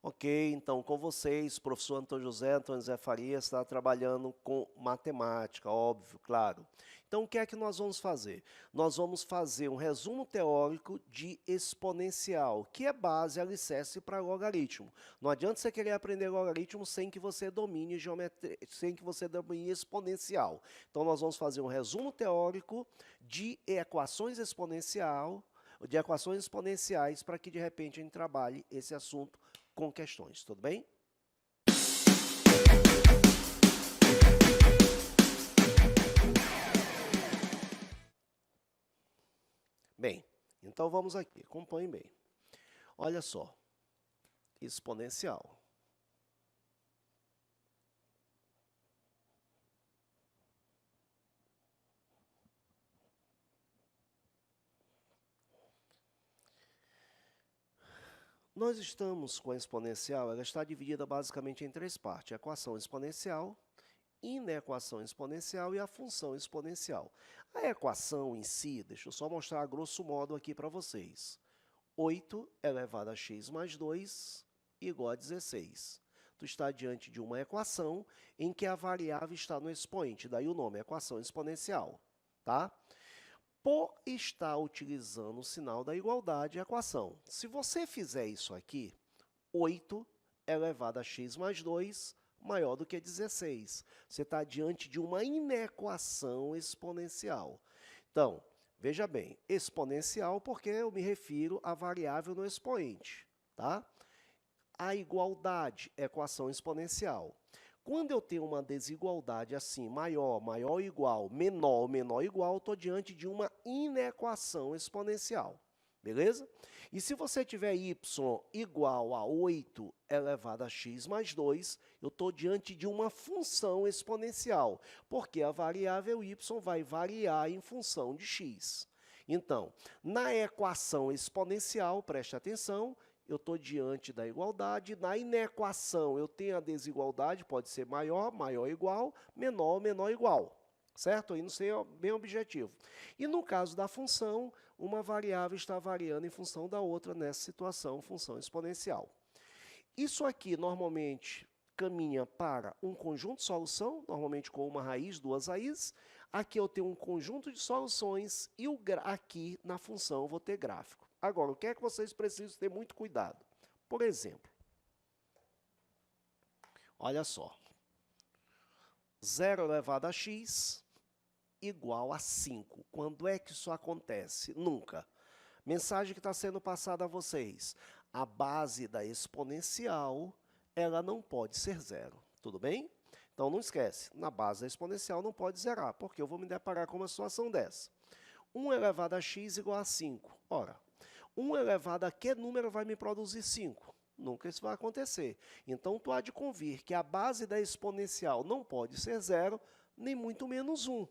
Ok, então com vocês, professor Antônio José Farias está trabalhando com matemática, óbvio, claro. Então o que é que nós vamos fazer? Nós vamos fazer um resumo teórico de exponencial, que é base, alicerce para logaritmo. Não adianta você querer aprender logaritmo sem que você domine geometria, sem que você domine exponencial. Então nós vamos fazer um resumo teórico de equações exponenciais para que de repente a gente trabalhe esse assunto com questões, tudo bem? Bem, então vamos aqui, acompanhe bem. Olha só, exponencial. Nós estamos com a exponencial, ela está dividida basicamente em três partes: a equação exponencial, inequação exponencial e a função exponencial. A equação em si, deixa eu só mostrar a grosso modo aqui para vocês. 8 elevado a x mais 2 igual a 16. Tu está diante de uma equação em que a variável está no expoente, daí o nome, equação exponencial, tá? Por estar utilizando o sinal da igualdade e equação. Se você fizer isso aqui, 8 elevado a x mais 2 maior do que 16. Você está diante de uma inequação exponencial. Então, veja bem, exponencial porque eu me refiro à variável no expoente, tá? A igualdade, equação exponencial. Quando eu tenho uma desigualdade assim, maior, maior ou igual, menor, menor ou igual, estou diante de uma inequação exponencial. Beleza? E se você tiver y igual a 8 elevado a x mais 2, eu estou diante de uma função exponencial, porque a variável y vai variar em função de x. Então, na equação exponencial, preste atenção, eu estou diante da igualdade. Na inequação, eu tenho a desigualdade, pode ser maior, maior ou igual, menor, menor ou igual. Certo? Aí não sei bem objetivo. E no caso da função, uma variável está variando em função da outra nessa situação, função exponencial. Isso aqui, normalmente, caminha para um conjunto de solução, normalmente com uma raiz, duas raízes. Aqui eu tenho um conjunto de soluções e aqui na função eu vou ter gráfico. Agora, o que é que vocês precisam ter muito cuidado? Por exemplo, olha só, 0 elevado a x igual a 5. Quando é que isso acontece? Nunca. Mensagem que está sendo passada a vocês. A base da exponencial, ela não pode ser zero. Tudo bem? Então, não esquece, na base da exponencial não pode zerar, porque eu vou me deparar com uma situação dessa. 1 elevado a x igual a 5. Ora, 1 elevado a que número vai me produzir 5? Nunca isso vai acontecer. Então, tu há de convir que a base da exponencial não pode ser zero, nem muito menos 1.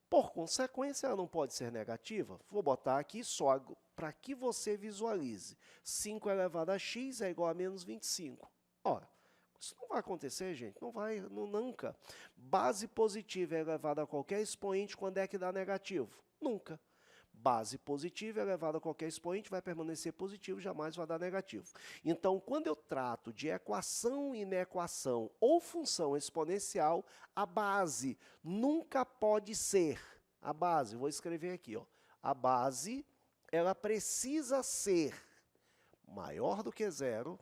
Por consequência, ela não pode ser negativa. Vou botar aqui só para que você visualize. 5 elevado a x é igual a menos 25. Ora, isso não vai acontecer, gente. Não vai, nunca. Base positiva é elevada a qualquer expoente quando é que dá negativo? Nunca. Base positiva elevada a qualquer expoente vai permanecer positivo, jamais vai dar negativo. Então, quando eu trato de equação, inequação ou função exponencial, a base nunca pode ser. A base, vou escrever aqui, ó. A base, ela precisa ser maior do que zero,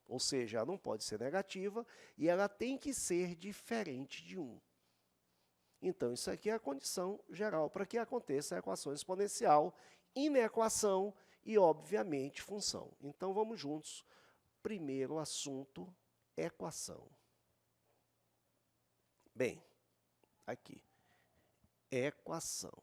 ou seja, ela não pode ser negativa, e ela tem que ser diferente de 1. Então, isso aqui é a condição geral para que aconteça a equação exponencial, inequação e, obviamente, função. Então, vamos juntos. Primeiro assunto, equação. Bem, aqui, equação.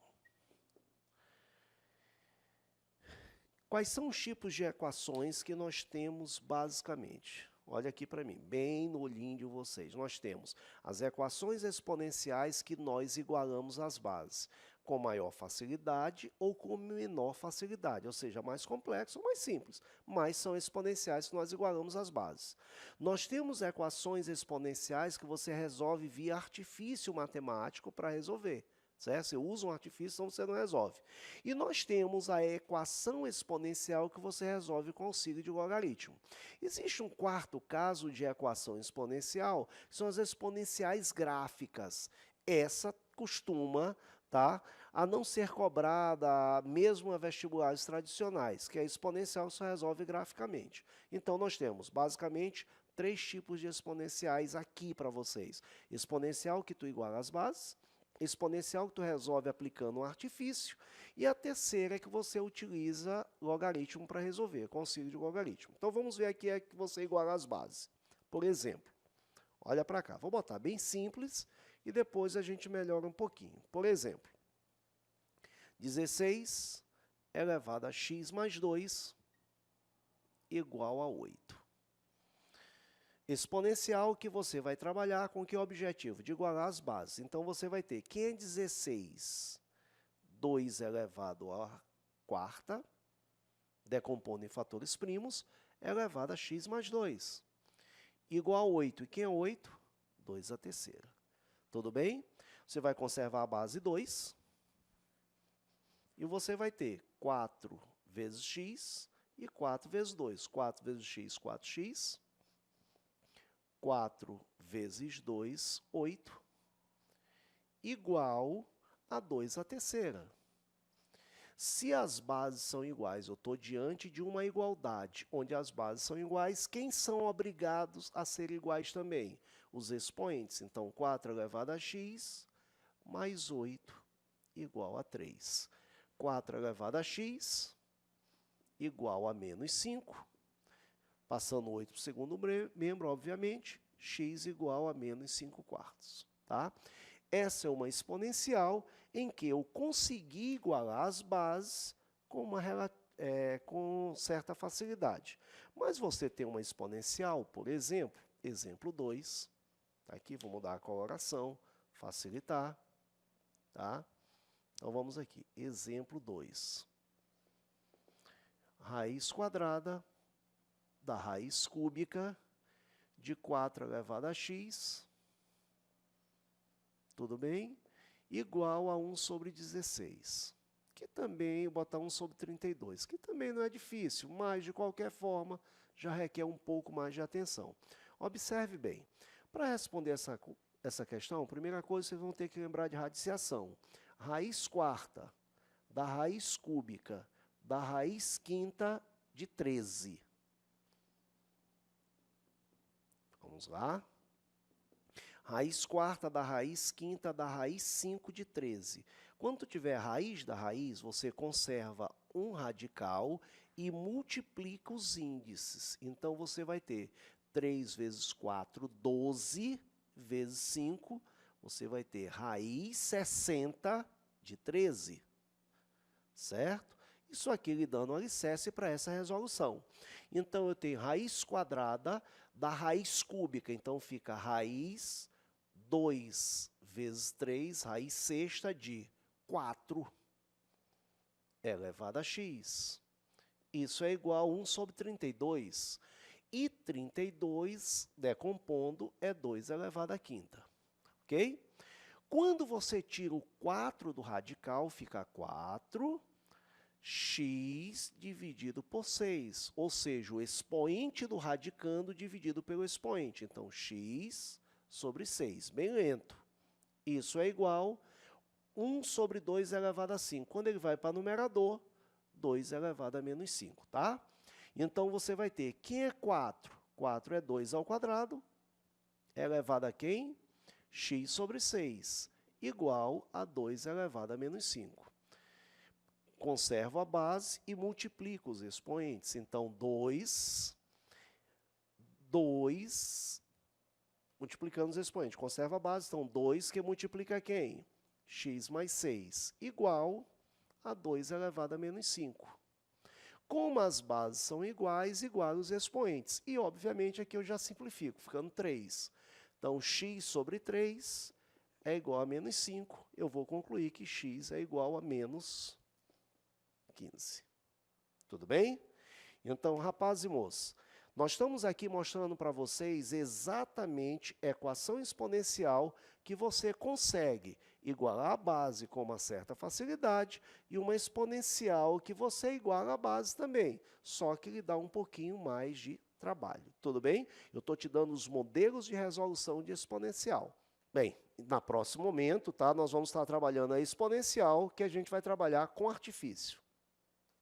Quais são os tipos de equações que nós temos basicamente? Olha aqui para mim, bem no olhinho de vocês. Nós temos as equações exponenciais que nós igualamos às bases, com maior facilidade ou com menor facilidade, ou seja, mais complexo ou mais simples, mas são exponenciais que nós igualamos às bases. Nós temos equações exponenciais que você resolve via artifício matemático para resolver. certo? Você usa um artifício, então você não resolve. E nós temos a equação exponencial que você resolve com auxílio de logaritmo. Existe um quarto caso de equação exponencial, que são as exponenciais gráficas. Essa costuma, tá, a não ser cobrada mesmo a vestibulares tradicionais, que a exponencial só resolve graficamente. Então, nós temos, basicamente, 3 tipos de exponenciais aqui para vocês. Exponencial que tu iguala as bases, exponencial que tu resolve aplicando um artifício, e a terceira é que você utiliza logaritmo para resolver, com auxílio de logaritmo. Então, vamos ver aqui é que você iguala as bases. Por exemplo, olha para cá, vou botar bem simples e depois a gente melhora um pouquinho. Por exemplo, 16 elevado a x mais 2 igual a 8. Exponencial que você vai trabalhar com que objetivo? De igualar as bases. Então, você vai ter 516, 2 elevado à quarta, decompondo em fatores primos, elevado a x mais 2, igual a 8. E quem é 8? 2 à terceira. Tudo bem? Você vai conservar a base 2, e você vai ter 4 vezes x e 4 vezes 2. 4 vezes x, 4x. 4 vezes 2, 8, igual a 2 à terceira. Se as bases são iguais, eu estou diante de uma igualdade, onde as bases são iguais, quem são obrigados a ser iguais também? Os expoentes. Então, 4 elevado a x mais 8 igual a 3. 4 elevado a x igual a menos 5. Passando 8 para o segundo membro, obviamente, x igual a menos 5 quartos. Tá? Essa é uma exponencial em que eu consegui igualar as bases com certa facilidade. Mas você tem uma exponencial, por exemplo, exemplo 2, tá aqui, vou mudar a coloração, facilitar. Tá? Então, vamos aqui, exemplo 2. Raiz quadrada da raiz cúbica de 4 elevado a x, tudo bem? Igual a 1 sobre 16, que também, botar 1 sobre 32, que também não é difícil, mas, de qualquer forma, já requer um pouco mais de atenção. Observe bem, para responder essa questão, a primeira coisa, vocês vão ter que lembrar de radiciação. Raiz quarta da raiz cúbica da raiz quinta de 13. Vamos lá. Raiz quarta da raiz quinta da raiz 5 de 13. Quando tu tiver a raiz da raiz, você conserva um radical e multiplica os índices. Então, você vai ter 3 vezes 4, 12, vezes 5, você vai ter raiz 60 de 13. Certo? Isso aqui lhe dando um alicerce para essa resolução. Então, eu tenho raiz quadrada da raiz cúbica. Então, fica raiz 2 vezes 3, raiz sexta de 4 elevado a x. Isso é igual a 1 sobre 32. E 32, decompondo, é 2 elevado à quinta. Ok? Quando você tira o 4 do radical, fica 4 x dividido por 6, ou seja, o expoente do radicando dividido pelo expoente. Então, x sobre 6, bem lento. Isso é igual a 1 sobre 2 elevado a 5. Quando ele vai para o numerador, 2 elevado a menos 5, tá? Então, você vai ter, quem é 4? 4 é 2 ao quadrado, elevado a quem? X sobre 6, igual a 2 elevado a menos 5. Conservo a base e multiplico os expoentes. Então, 2, multiplicando os expoentes. Conserva a base, então, 2 que multiplica quem? X mais 6, igual a 2 elevado a menos 5. Como as bases são iguais, igual os expoentes. E, obviamente, aqui eu já simplifico, ficando 3. Então, x sobre 3 é igual a menos 5. Eu vou concluir que x é igual a menos 15. Tudo bem? Então, rapazes e moços, Nós estamos aqui mostrando para vocês exatamente a equação exponencial que você consegue igualar a base com uma certa facilidade e uma exponencial que você iguala a base também, só que lhe dá um pouquinho mais de trabalho. Tudo bem? Eu estou te dando os modelos de resolução de exponencial. Bem, no próximo momento, tá, nós vamos estar trabalhando a exponencial, que a gente vai trabalhar com artifício.